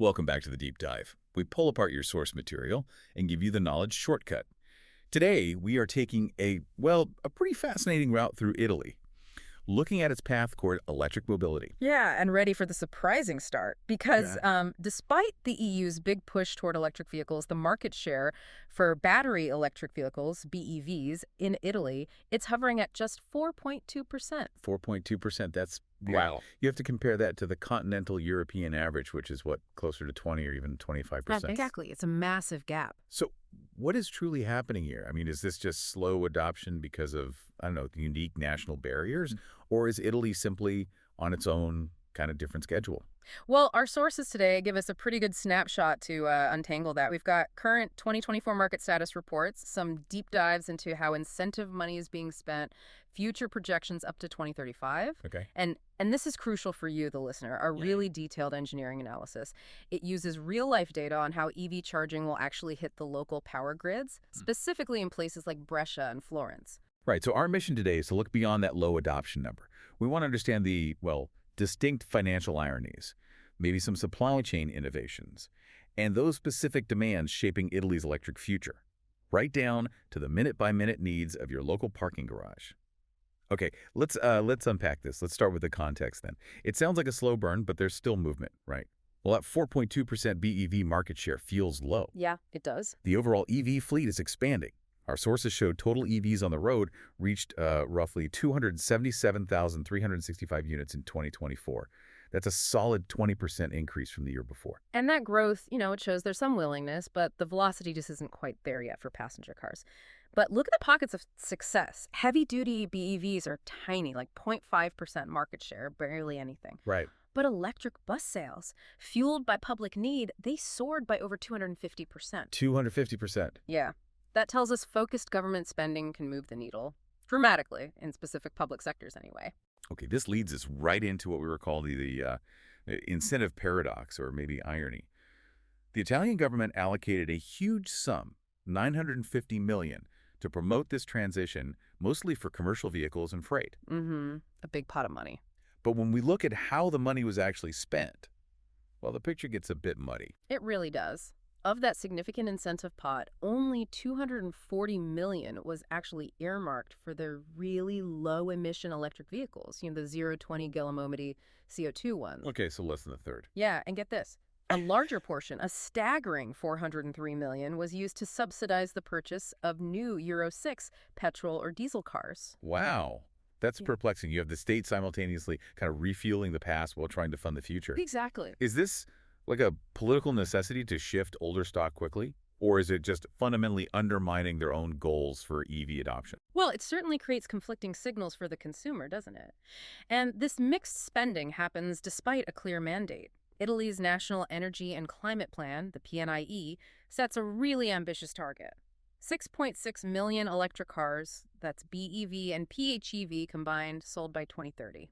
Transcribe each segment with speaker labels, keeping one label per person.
Speaker 1: Welcome back to the Deep Dive. We pull apart your source material and give you the knowledge shortcut. Today, we are taking a pretty fascinating route through Italy, looking at its path toward electric mobility.
Speaker 2: Yeah, and ready for the surprising start because
Speaker 1: Yeah.
Speaker 2: despite the EU's big push toward electric vehicles, the market share for battery electric vehicles, BEVs, in Italy, it's hovering at just 4.2%.
Speaker 1: 4.2%, that's
Speaker 3: Wow.
Speaker 1: You have to compare that to the continental European average, which is what, closer to 20 or even 25%.
Speaker 2: Exactly. It's a massive gap.
Speaker 1: So what is truly happening here? I mean, is this just slow adoption because of, I don't know, the unique national barriers? Or is Italy simply on its own kind of different schedule?
Speaker 2: Well, our sources today give us a pretty good snapshot to untangle that. We've got current 2024 market status reports, some deep dives into how incentive money is being spent, future projections up to 2035.
Speaker 1: Okay.
Speaker 2: And this is crucial for you, the listener, a really detailed engineering analysis. It uses real-life data on how EV charging will actually hit the local power grids, specifically in places like Brescia and Florence.
Speaker 1: Right. So our mission today is to look beyond that low adoption number. We want to understand the, distinct financial ironies, maybe some supply chain innovations, and those specific demands shaping Italy's electric future, right down to the minute-by-minute needs of your local parking garage. Okay, let's unpack this. Let's start with the context then. It sounds like a slow burn, but there's still movement, right? Well, that 4.2% BEV market share feels low.
Speaker 2: Yeah, it does.
Speaker 1: The overall EV fleet is expanding. Our sources showed total EVs on the road reached roughly 277,365 units in 2024. That's a solid 20% increase from the year before.
Speaker 2: And that growth, it shows there's some willingness, but the velocity just isn't quite there yet for passenger cars. But look at the pockets of success. Heavy-duty BEVs are tiny, like 0.5% market share, barely anything.
Speaker 1: Right.
Speaker 2: But electric bus sales, fueled by public need, they soared by over 250%.
Speaker 1: 250%.
Speaker 2: Yeah. That tells us focused government spending can move the needle, dramatically, in specific public sectors anyway.
Speaker 1: Okay, this leads us right into what we were calling the incentive paradox, or maybe irony. The Italian government allocated a huge sum, $950 million, to promote this transition, mostly for commercial vehicles and freight.
Speaker 2: A big pot of money.
Speaker 1: But when we look at how the money was actually spent, well, the picture gets a bit muddy.
Speaker 2: It really does. Of that significant incentive pot, only $240 million was actually earmarked for the really low-emission electric vehicles, the 0-20 gallimometer CO2 ones.
Speaker 1: Okay, so less than a third.
Speaker 2: Yeah, and get this. A larger portion, a staggering $403 million, was used to subsidize the purchase of new Euro 6 petrol or diesel cars.
Speaker 1: Wow. That's perplexing. You have the state simultaneously kind of refueling the past while trying to fund the future.
Speaker 2: Exactly.
Speaker 1: Is this like a political necessity to shift older stock quickly? Or is it just fundamentally undermining their own goals for EV adoption?
Speaker 2: Well, it certainly creates conflicting signals for the consumer, doesn't it? And this mixed spending happens despite a clear mandate. Italy's National Energy and Climate Plan, the PNIE, sets a really ambitious target. 6.6 million electric cars, that's BEV and PHEV combined, sold by 2030.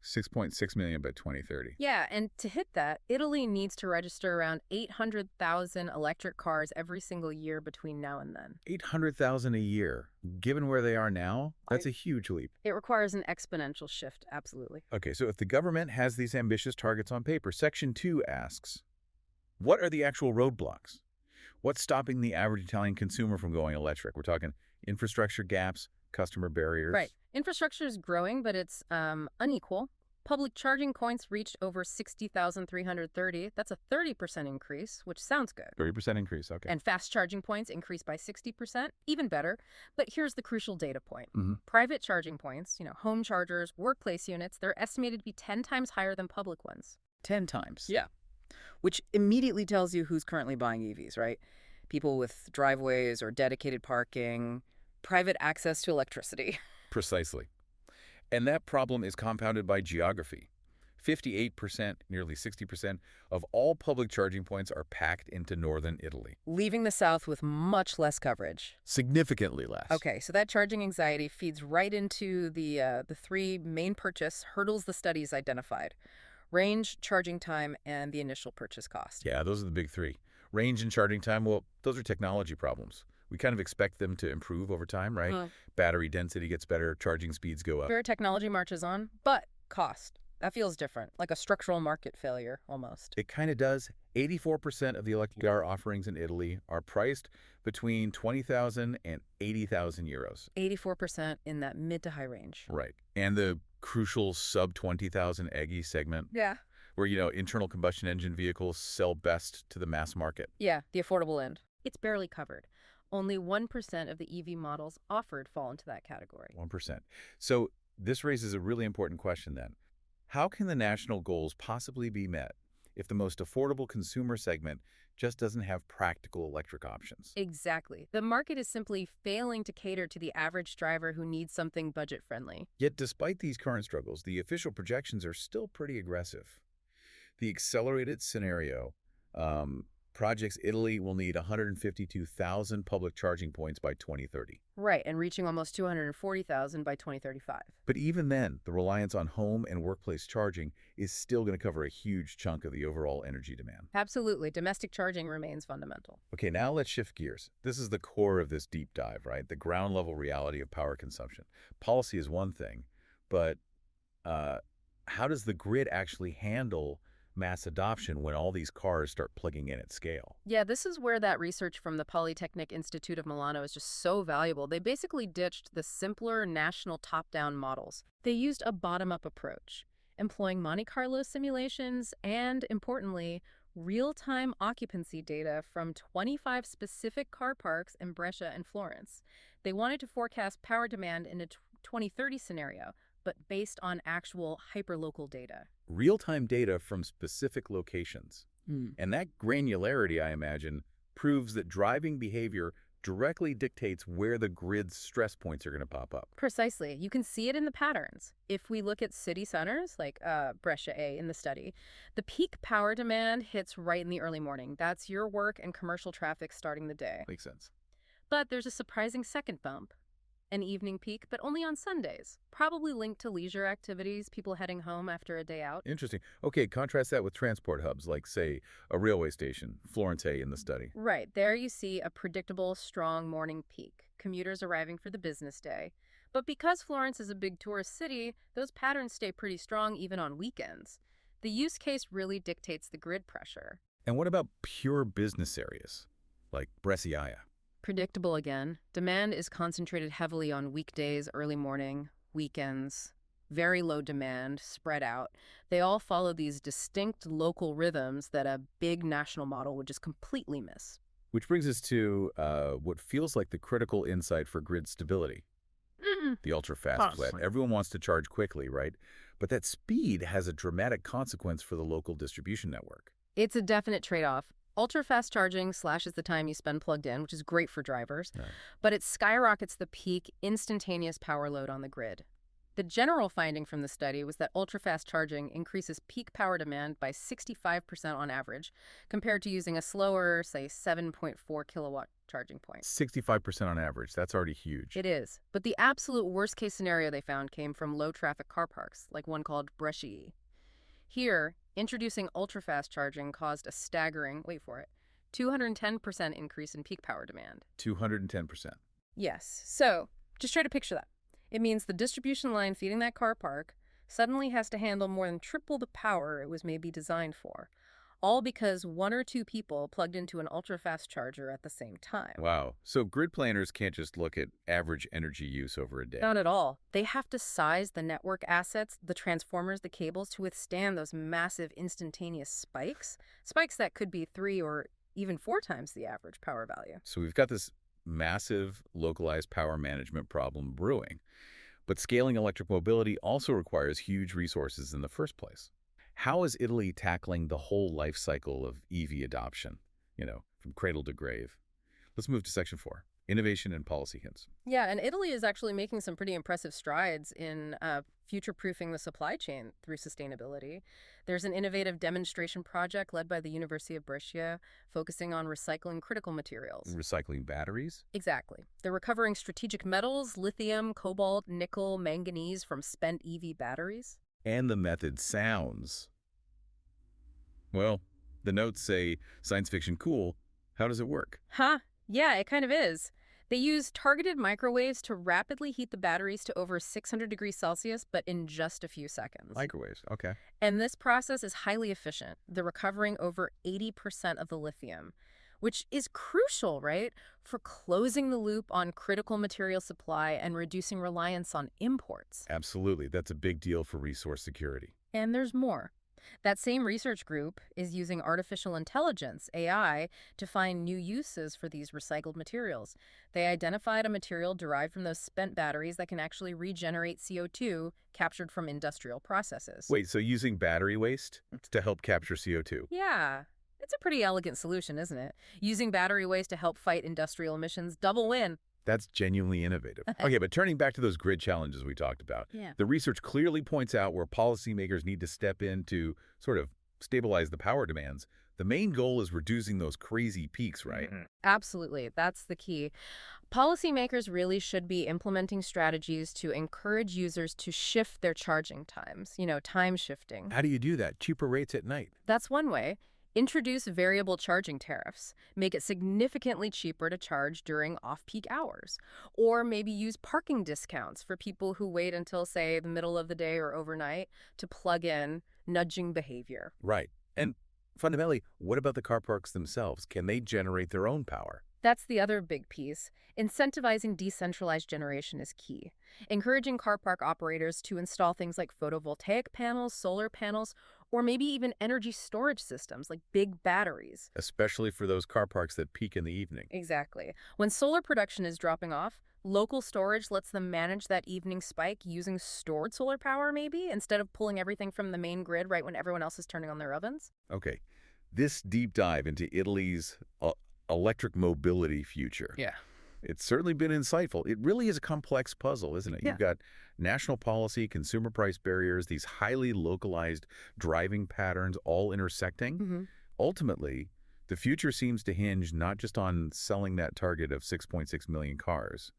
Speaker 1: 6.6 million by 2030.
Speaker 2: Yeah, and to hit that, Italy needs to register around 800,000 electric cars every single year between now and then.
Speaker 1: 800,000 a year. Given where they are now, that's a huge leap.
Speaker 2: It requires an exponential shift, absolutely.
Speaker 1: Okay, so if the government has these ambitious targets on paper, Section 2 asks, what are the actual roadblocks? What's stopping the average Italian consumer from going electric? We're talking infrastructure gaps, customer barriers.
Speaker 2: Right. Infrastructure is growing, but it's unequal. Public charging points reached over 60,330. That's a 30% increase, which sounds good.
Speaker 1: 30% increase, okay.
Speaker 2: And fast charging points increased by 60%, even better. But here's the crucial data point.
Speaker 1: Mm-hmm.
Speaker 2: Private charging points, home chargers, workplace units, they're estimated to be 10 times higher than public ones.
Speaker 3: 10 times.
Speaker 2: Yeah.
Speaker 3: Which immediately tells you who's currently buying EVs, right? People with driveways or dedicated parking, private access to electricity.
Speaker 1: Precisely. And that problem is compounded by geography. 58%, nearly 60% of all public charging points are packed into northern Italy.
Speaker 3: Leaving the south with much less coverage.
Speaker 1: Significantly less.
Speaker 2: Okay, so that charging anxiety feeds right into the three main purchase hurdles the studies identified: range, charging time, and the initial purchase cost.
Speaker 1: Yeah, those are the big three. Range and charging time, well, those are technology problems. We kind of expect them to improve over time, right? Battery density gets better, charging speeds go up.
Speaker 2: Fair technology marches on, but cost.
Speaker 3: That feels different, like a structural market failure almost.
Speaker 1: It kind of does. 84% of the electric car offerings in Italy are priced between 20,000 and 80,000 euros.
Speaker 3: 84% in that mid to high range.
Speaker 1: Right. And the crucial sub 20,000 EGI segment,
Speaker 3: Yeah.
Speaker 1: where, internal combustion engine vehicles sell best to the mass market.
Speaker 3: Yeah, the affordable end.
Speaker 2: It's barely covered. Only 1% of the EV models offered fall into that category.
Speaker 1: 1%. So this raises a really important question then. How can the national goals possibly be met if the most affordable consumer segment just doesn't have practical electric options?
Speaker 2: Exactly. The market is simply failing to cater to the average driver who needs something budget-friendly.
Speaker 1: Yet despite these current struggles, the official projections are still pretty aggressive. The accelerated scenario projects Italy will need 152,000 public charging points by 2030.
Speaker 2: Right, and reaching almost 240,000 by 2035.
Speaker 1: But even then, the reliance on home and workplace charging is still going to cover a huge chunk of the overall energy demand.
Speaker 2: Absolutely. Domestic charging remains fundamental.
Speaker 1: Okay, now let's shift gears. This is the core of this deep dive, right? The ground level reality of power consumption. Policy is one thing, but how does the grid actually handle mass adoption when all these cars start plugging in at scale?
Speaker 2: Yeah, this is where that research from the Polytechnic Institute of Milano is just so valuable. They basically ditched the simpler national top-down models. They used a bottom-up approach, employing Monte Carlo simulations and, importantly, real-time occupancy data from 25 specific car parks in Brescia and Florence. They wanted to forecast power demand in a 2030 scenario, but based on actual hyperlocal data.
Speaker 1: Real-time data from specific locations. And that granularity, I imagine, proves that driving behavior directly dictates where the grid's stress points are going to pop up.
Speaker 2: Precisely. You can see it in the patterns. If we look at city centers, like Brescia A in the study, the peak power demand hits right in the early morning. That's your work and commercial traffic starting the day.
Speaker 1: Makes sense.
Speaker 2: But there's a surprising second bump. An evening peak, but only on Sundays, probably linked to leisure activities, people heading home after a day out.
Speaker 1: Interesting. Okay, contrast that with transport hubs, like, say, a railway station, Florence in the study.
Speaker 2: Right, there you see a predictable, strong morning peak, commuters arriving for the business day. But because Florence is a big tourist city, those patterns stay pretty strong even on weekends. The use case really dictates the grid pressure.
Speaker 1: And what about pure business areas, like Brescia?
Speaker 2: Predictable again. Demand is concentrated heavily on weekdays, early morning, weekends. Very low demand, spread out. They all follow these distinct local rhythms that a big national model would just completely miss.
Speaker 1: Which brings us to what feels like the critical insight for grid stability. The ultra-fast web. Everyone wants to charge quickly, right? But that speed has a dramatic consequence for the local distribution network.
Speaker 2: It's a definite trade-off. Ultra-fast charging slashes the time you spend plugged in, which is great for drivers, but it skyrockets the peak instantaneous power load on the grid. The general finding from the study was that ultra-fast charging increases peak power demand by 65% on average, compared to using a slower, say, 7.4 kilowatt charging point.
Speaker 1: 65% on average. That's already huge.
Speaker 2: It is. But the absolute worst-case scenario they found came from low-traffic car parks, like one called Brescia. Here, introducing ultra-fast charging caused a staggering, wait for it, 210% increase in peak power demand.
Speaker 1: 210%.
Speaker 2: Yes. So, just try to picture that. It means the distribution line feeding that car park suddenly has to handle more than triple the power it was maybe designed for, all because one or two people plugged into an ultra-fast charger at the same time.
Speaker 1: Wow. So grid planners can't just look at average energy use over a day.
Speaker 2: Not at all. They have to size the network assets, the transformers, the cables, to withstand those massive instantaneous spikes. Spikes that could be 3 or even 4 times the average power value.
Speaker 1: So we've got this massive localized power management problem brewing. But scaling electric mobility also requires huge resources in the first place. How is Italy tackling the whole life cycle of EV adoption, from cradle to grave? Let's move to section 4, innovation and policy hints.
Speaker 2: Yeah, and Italy is actually making some pretty impressive strides in future-proofing the supply chain through sustainability. There's an innovative demonstration project led by the University of Brescia focusing on recycling critical materials.
Speaker 1: Recycling batteries?
Speaker 2: Exactly. They're recovering strategic metals, lithium, cobalt, nickel, manganese from spent EV batteries.
Speaker 1: And the method sounds, well, the notes say science fiction cool. How does it work?
Speaker 2: Huh? Yeah, it kind of is. They use targeted microwaves to rapidly heat the batteries to over 600 degrees Celsius, but in just a few seconds.
Speaker 1: Microwaves. Okay.
Speaker 2: And this process is highly efficient. They're recovering over 80% of the lithium, which is crucial, right, for closing the loop on critical material supply and reducing reliance on imports.
Speaker 1: Absolutely. That's a big deal for resource security.
Speaker 2: And there's more. That same research group is using artificial intelligence, AI, to find new uses for these recycled materials. They identified a material derived from those spent batteries that can actually regenerate CO2 captured from industrial processes.
Speaker 1: Wait, so using battery waste to help capture CO2?
Speaker 2: Yeah, it's a pretty elegant solution, isn't it? Using battery waste to help fight industrial emissions, double win.
Speaker 1: That's genuinely innovative. Okay, but turning back to those grid challenges we talked about,
Speaker 2: Yeah.
Speaker 1: the research clearly points out where policymakers need to step in to sort of stabilize the power demands. The main goal is reducing those crazy peaks, right?
Speaker 2: Absolutely. That's the key. Policymakers really should be implementing strategies to encourage users to shift their charging times, time shifting.
Speaker 1: How do you do that? Cheaper rates at night.
Speaker 2: That's one way. Introduce variable charging tariffs. Make it significantly cheaper to charge during off-peak hours. Or maybe use parking discounts for people who wait until, say, the middle of the day or overnight to plug in, nudging behavior.
Speaker 1: Right. And fundamentally, what about the car parks themselves? Can they generate their own power?
Speaker 2: That's the other big piece. Incentivizing decentralized generation is key. Encouraging car park operators to install things like photovoltaic panels, solar panels, or maybe even energy storage systems like big batteries.
Speaker 1: Especially for those car parks that peak in the evening.
Speaker 2: Exactly. When solar production is dropping off, local storage lets them manage that evening spike using stored solar power maybe, instead of pulling everything from the main grid right when everyone else is turning on their ovens.
Speaker 1: Okay. This deep dive into Italy's electric mobility future.
Speaker 2: Yeah.
Speaker 1: It's certainly been insightful. It really is a complex puzzle, isn't it?
Speaker 2: Yeah.
Speaker 1: You've got national policy, consumer price barriers, these highly localized driving patterns all intersecting. Ultimately, the future seems to hinge not just on selling that target of 6.6 million cars,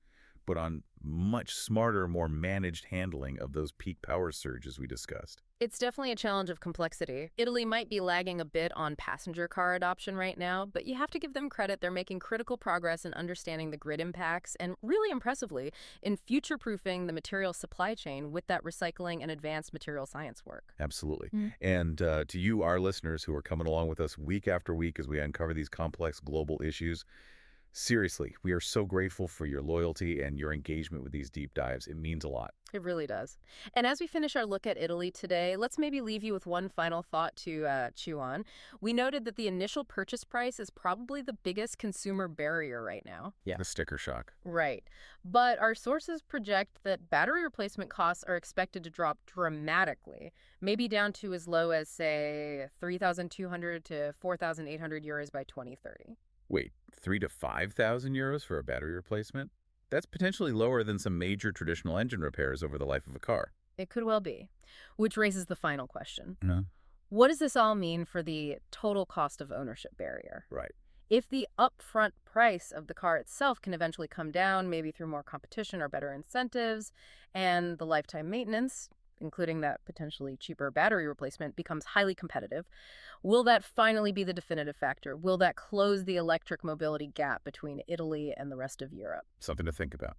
Speaker 1: but on much smarter, more managed handling of those peak power surges we discussed.
Speaker 2: It's definitely a challenge of complexity. Italy might be lagging a bit on passenger car adoption right now, but you have to give them credit. They're making critical progress in understanding the grid impacts and, really impressively, in future-proofing the material supply chain with that recycling and advanced material science work.
Speaker 1: Absolutely. And to you, our listeners who are coming along with us week after week as we uncover these complex global issues, seriously, we are so grateful for your loyalty and your engagement with these deep dives. It means a lot.
Speaker 2: It really does. And as we finish our look at Italy today, let's maybe leave you with one final thought to chew on. We noted that the initial purchase price is probably the biggest consumer barrier right now.
Speaker 3: Yeah.
Speaker 1: The sticker shock.
Speaker 2: Right. But our sources project that battery replacement costs are expected to drop dramatically, maybe down to as low as, say, 3,200 to 4,800 euros by 2030.
Speaker 1: Wait, 3,000 to 5,000 euros for a battery replacement? That's potentially lower than some major traditional engine repairs over the life of a car.
Speaker 2: It could well be. Which raises the final question.
Speaker 1: No.
Speaker 2: What does this all mean for the total cost of ownership barrier?
Speaker 1: Right.
Speaker 2: If the upfront price of the car itself can eventually come down, maybe through more competition or better incentives, and the lifetime maintenance, including that potentially cheaper battery replacement, becomes highly competitive, will that finally be the definitive factor? Will that close the electric mobility gap between Italy and the rest of Europe?
Speaker 1: Something to think about.